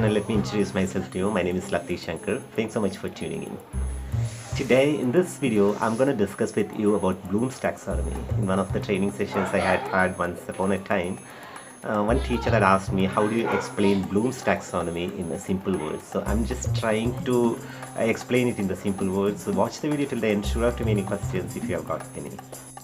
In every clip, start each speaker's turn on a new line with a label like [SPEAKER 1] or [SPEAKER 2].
[SPEAKER 1] channel, let me introduce myself to you. My name is Lakti Shankar. Thanks so much for tuning in. Today in this video, I'm going to discuss with you about Bloom's taxonomy. In one of the training sessions I had once upon a time, one teacher had asked me, how do you explain Bloom's taxonomy in a simple words? So I'm just trying to explain it in the simple words. So watch the video till the end. Sure to me any questions if you have got any.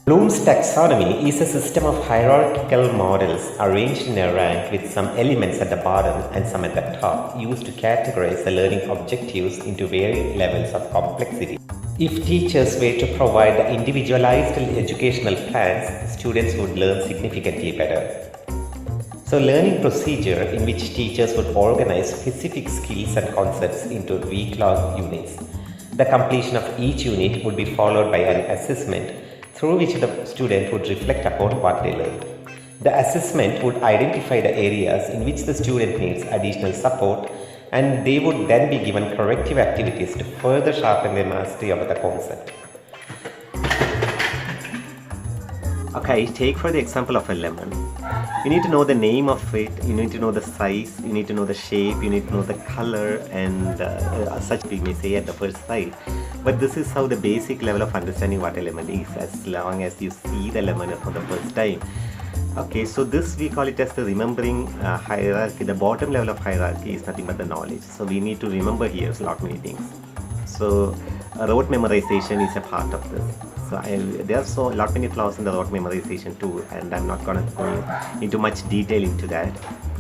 [SPEAKER 1] Bloom's taxonomy is a system of hierarchical models arranged in a rank with some elements at the bottom and some at the top, used to categorize the learning objectives into varying levels of complexity. If teachers were to provide the individualized educational plans, students would learn significantly better. So, learning procedure in which teachers would organize specific skills and concepts into week-long units. The completion of each unit would be followed by an assessment through which the student would reflect upon what they learned. The assessment would identify the areas in which the student needs additional support, and they would then be given corrective activities to further sharpen their mastery of the concept. Okay, take for the example of a lemon. You need to know the name of it, you need to know the size, you need to know the shape, you need to know the color, and such we may say at the first sight. But this is how the basic level of understanding what a lemon is, as long as you see the lemon for the first time. Okay, so this we call it as the remembering hierarchy. The bottom level of hierarchy is nothing but the knowledge. So we need to remember here a lot many things. So rote memorization is a part of this. So there are a lot many flaws in the rote memorization too, and I'm not going to go into much detail into that.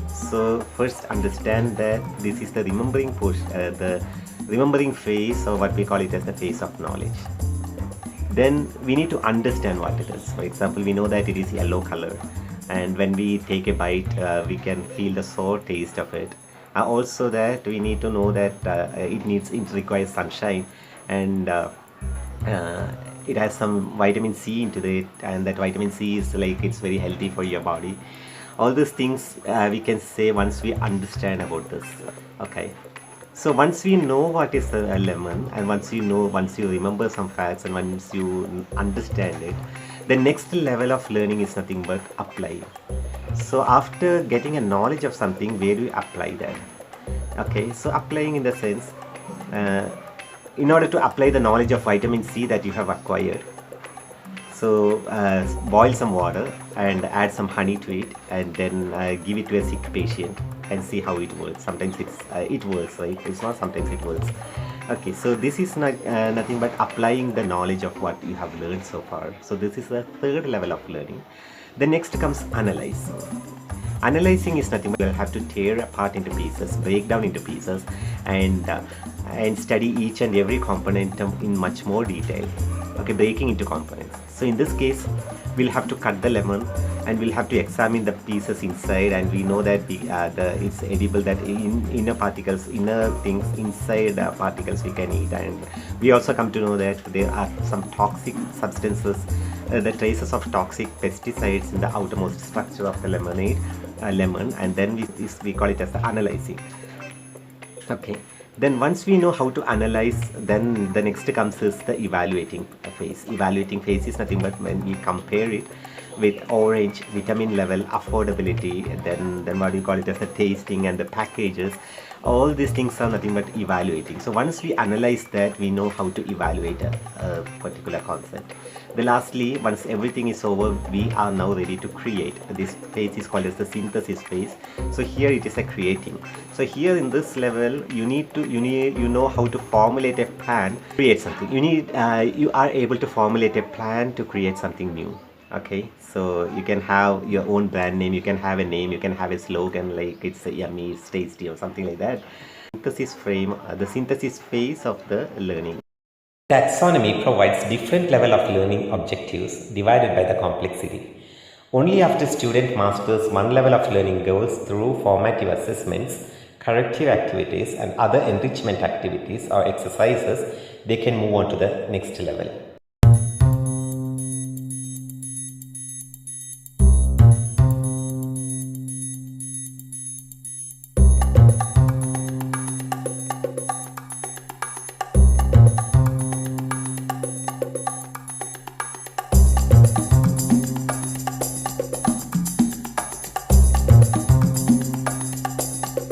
[SPEAKER 1] So first understand that this is the remembering portion, the remembering phase, or what we call it as the phase of knowledge. Then we need to understand what it is. For example, we know that it is yellow color, and when we take a bite, we can feel the sour taste of it. Also that we need to know that it requires sunshine, and it has some vitamin C into it, and that vitamin C is like, it's very healthy for your body. All these things we can say once we understand about this. Okay, so once we know what is a lemon, and once you remember some facts, and once you understand it, the next level of learning is nothing but applying. So after getting a knowledge of something, where do you apply that? Okay, so applying in the sense, in order to apply the knowledge of vitamin C that you have acquired, so boil some water and add some honey to it, and then give it to a sick patient and see how it works. Sometimes it works, right? It's not sometimes it works. Okay, so this is not nothing but applying the knowledge of what you have learned so far. So this is the third level of learning. The next comes analyze. Analyzing is nothing but you have to tear apart into pieces, break down into pieces, and study each and every component in much more detail. Okay, breaking into components. So in this case, we'll have to cut the lemon, and we'll have to examine the pieces inside, and we know that it's edible, that inner things inside particles we can eat. And we also come to know that there are some toxic substances, the traces of toxic pesticides in the outermost structure of the lemon, and then we call it as the analyzing. Okay, then once we know how to analyze, then the next comes is the evaluating phase. Evaluating phase is nothing but when we compare it with orange, vitamin level, affordability, and then what we call it as the tasting and the packages. All these things are nothing but evaluating. So once we analyze that, we know how to evaluate a particular concept. Then lastly, once everything is over, we are now ready to create. This phase is called as the synthesis phase. So here it is a creating. So here in this level, you know how to formulate a plan, create something. You are able to formulate a plan to create something new. Okay, so you can have your own brand name, you can have a name, you can have a slogan like it's yummy, it's tasty, or something like that. The synthesis phase of the learning. Taxonomy provides different level of learning objectives divided by the complexity. Only after student masters one level of learning goals through formative assessments, corrective activities, and other enrichment activities or exercises, they can move on to the next level.